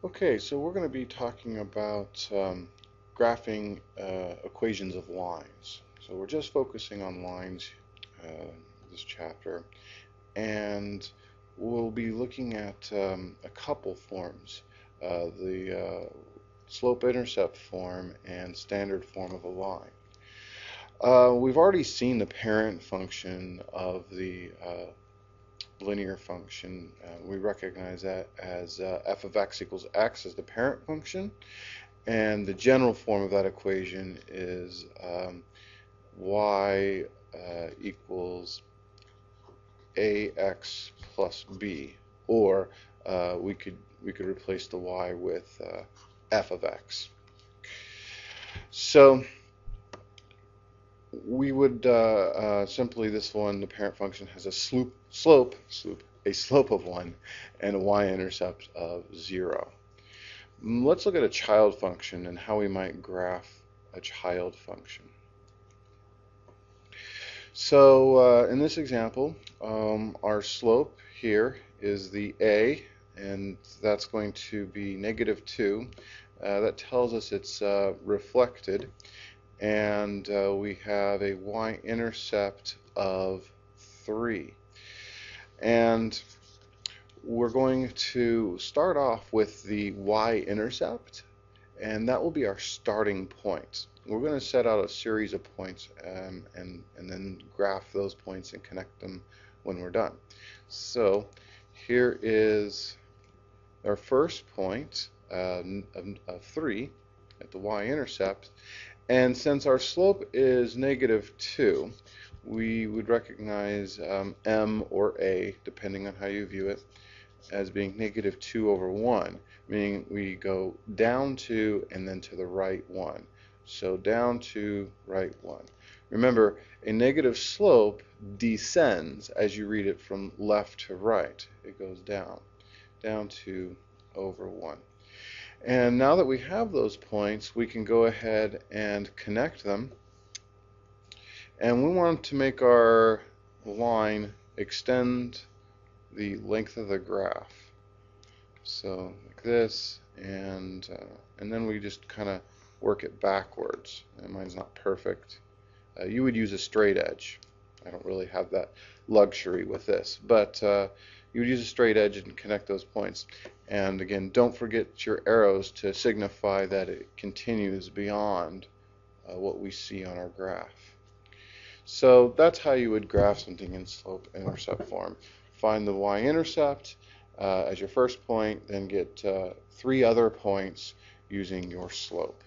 Okay, so we're going to be talking about graphing equations of lines. So we're just focusing on lines this chapter, and we'll be looking at a couple forms, the slope-intercept form and standard form of a line. We've already seen the parent function of the linear function. We recognize that as f of x equals x as the parent function, and the general form of that equation is y equals ax plus b, or we could replace the y with f of x. So we would simply, this one, the parent function has a slope of 1 and a y-intercept of 0. Let's look at a child function and how we might graph a child function. So in this example, our slope here is the a, and that's going to be -2. That tells us it's reflected, and we have a y-intercept of 3. And we're going to start off with the y-intercept, and that will be our starting point. We're going to set out a series of points and then graph those points and connect them when we're done. So here is our first point of 3 at the y-intercept, and since our slope is -2, we would recognize m or a, depending on how you view it, as being -2/1, meaning we go down 2 and then to the right 1. So down 2, right 1. Remember, a negative slope descends as you read it from left to right. It goes down 2/1. And now that we have those points, we can go ahead and connect them. And we want to make our line extend the length of the graph. So like this, and then we just kind of work it backwards. And mine's not perfect. You would use a straight edge. I don't really have that luxury with this, but you would use a straight edge and connect those points. And again, don't forget your arrows to signify that it continues beyond what we see on our graph. So that's how you would graph something in slope-intercept form. Find the y-intercept as your first point, then get 3 other points using your slope.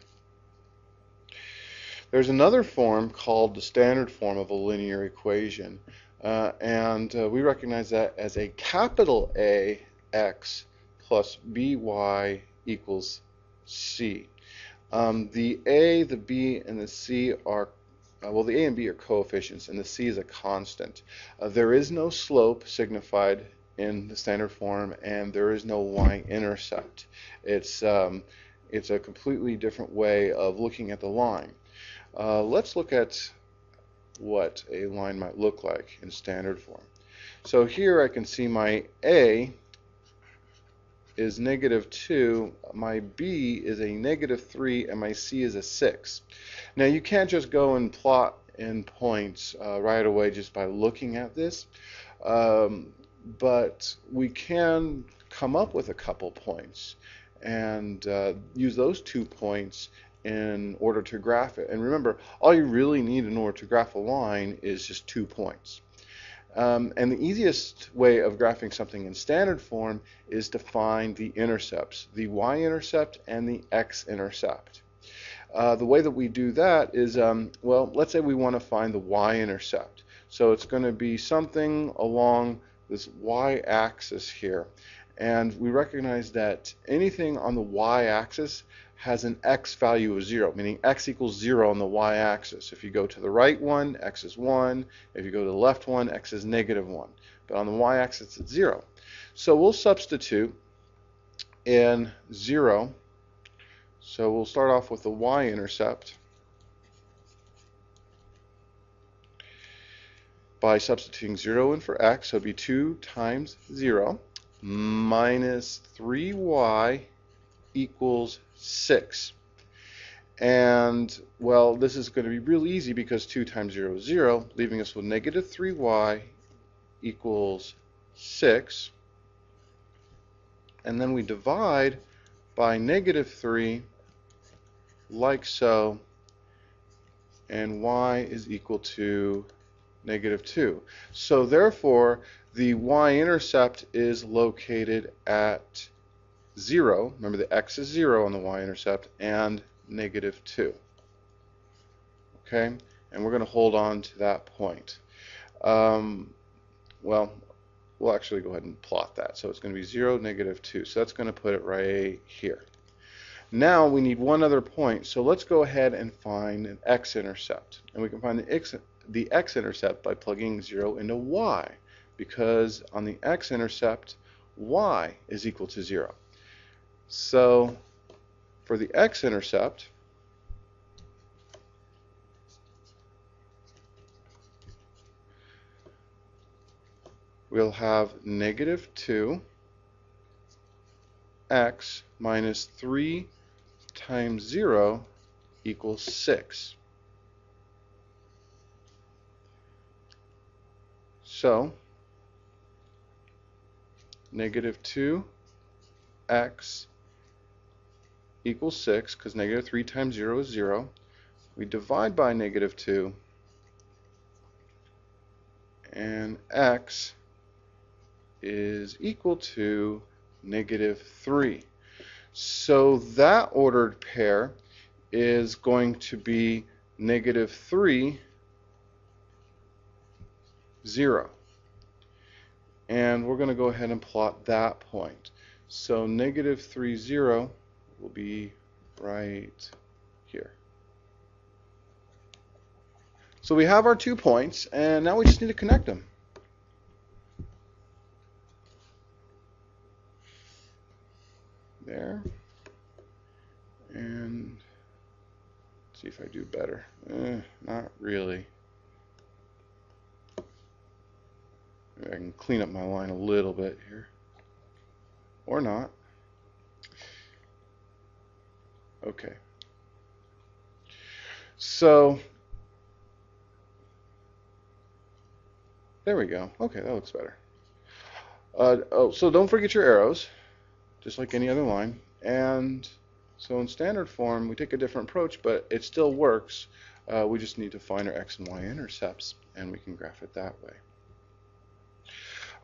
There's another form called the standard form of a linear equation, and we recognize that as a capital A x plus by equals c. The a, the b, and the c are well, the a and b are coefficients, and the c is a constant. There is no slope signified in the standard form, and there is no y-intercept. It's a completely different way of looking at the line. Let's look at what a line might look like in standard form. So here I can see my a is -2, my b is a -3, and my c is a 6. Now you can't just go and plot in points right away just by looking at this, but we can come up with a couple points and use those 2 points in order to graph it. And remember, all you really need in order to graph a line is just 2 points. And the easiest way of graphing something in standard form is to find the intercepts, the y-intercept and the x-intercept. The way that we do that is, well, let's say we want to find the y-intercept. So it's going to be something along this y-axis here. And we recognize that anything on the y-axis has an x value of 0, meaning x equals 0 on the y-axis. If you go to the right one, x is 1. If you go to the left one, x is -1. But on the y-axis, it's 0. So we'll substitute in 0. So we'll start off with the y-intercept by substituting 0 in for x. So it'd be 2 times 0 minus 3y equals 6. And, well, this is going to be real easy because 2 times 0 is 0, leaving us with negative 3y equals 6. And then we divide by negative 3 like so, and y is equal to negative 2. So therefore, the y-intercept is located at 0. Remember, the x is 0 on the y-intercept, and negative 2. Okay? And we're going to hold on to that point. Well, we'll actually go ahead and plot that. So it's going to be 0, negative 2. So that's going to put it right here. Now we need one other point. So let's go ahead and find an x-intercept. And we can find the x-intercept by plugging 0 into y, because on the x-intercept, y is equal to 0. So for the x-intercept, we'll have negative 2 x minus 3 times 0 equals 6. So negative 2 x equals 6, because negative 3 times 0 is 0. We divide by negative 2, and x is equal to negative 3. So that ordered pair is going to be negative 3, 0. And we're going to go ahead and plot that point. So negative 3, 0 will be right here. So we have our 2 points, and now we just need to connect them. There. And see if I do better. Not really. Maybe I can clean up my line a little bit here. Or not. Okay. So there we go. Okay, that looks better. So don't forget your arrows, just like any other line. And so in standard form, we take a different approach, but it still works. We just need to find our x and y intercepts, and we can graph it that way.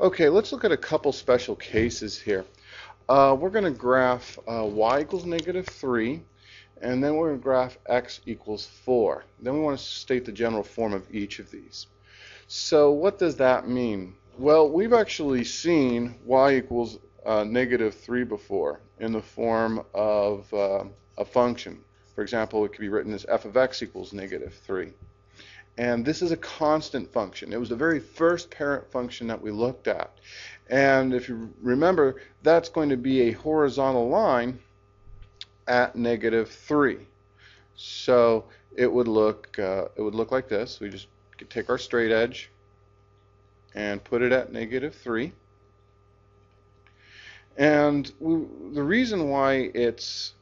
Okay, let's look at a couple special cases here. We're going to graph y equals negative 3, and then we're going to graph x equals 4. Then we want to state the general form of each of these. So what does that mean? Well, we've actually seen y equals negative 3 before in the form of a function. For example, it could be written as f of x equals negative 3. And this is a constant function. It was the very first parent function that we looked at. And if you remember, that's going to be a horizontal line at negative 3. So it would look like this. We just could take our straight edge and put it at negative 3. And the reason why it's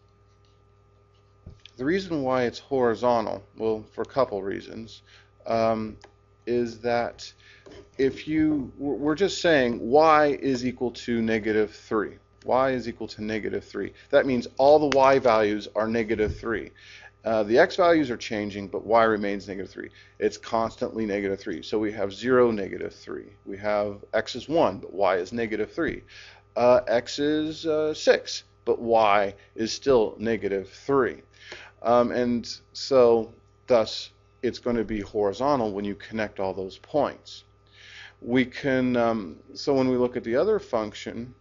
horizontal, well, for a couple reasons, is that we're just saying y is equal to negative 3. Y is equal to negative 3. That means all the y values are negative 3. The x values are changing, but y remains negative 3. It's constantly negative 3. So we have 0, negative 3. We have x is 1, but y is negative 3. X is 6, but y is still negative 3. And so thus it's going to be horizontal when you connect all those points. We can, so when we look at the other function,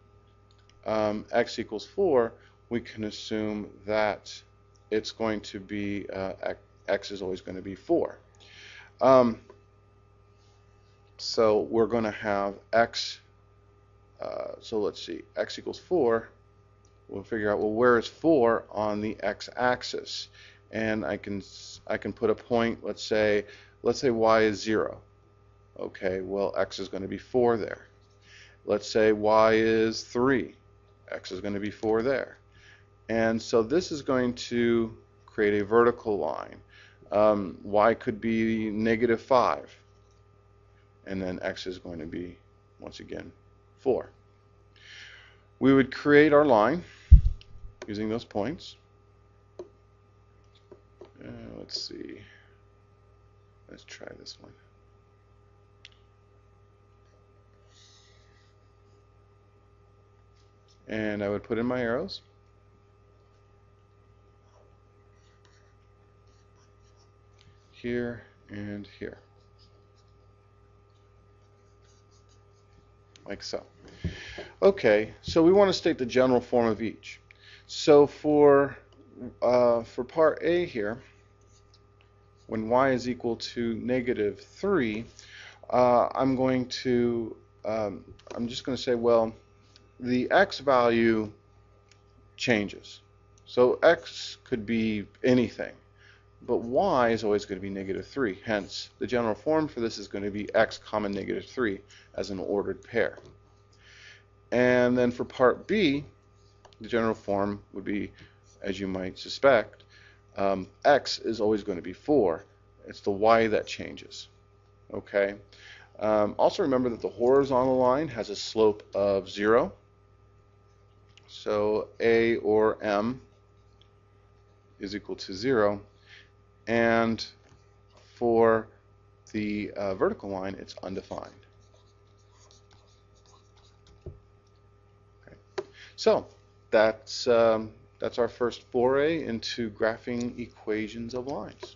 x equals 4, we can assume that it's going to be, x is always going to be 4. So we're going to have x, so let's see, x equals 4. We'll figure out, well, where is 4 on the x-axis? And I can put a point, let's say y is 0. Okay, well, x is going to be 4 there. Let's say y is 3. X is going to be 4 there. And so this is going to create a vertical line. Y could be -5, and then x is going to be, once again, 4. We would create our line using those points. Let's see. Let's try this one. And I would put in my arrows. Here and here. Like so. Okay, so we want to state the general form of each. So for part A here, when y is equal to -3, I'm just going to say, well, the x value changes. So x could be anything, but y is always going to be -3. Hence, the general form for this is going to be x comma -3 as an ordered pair. And then for part B, the general form would be, as you might suspect, x is always going to be 4. It's the y that changes. Okay. Also remember that the horizontal line has a slope of 0. So a or m is equal to 0. And for the vertical line, it's undefined. Okay. So that's our first foray into graphing equations of lines.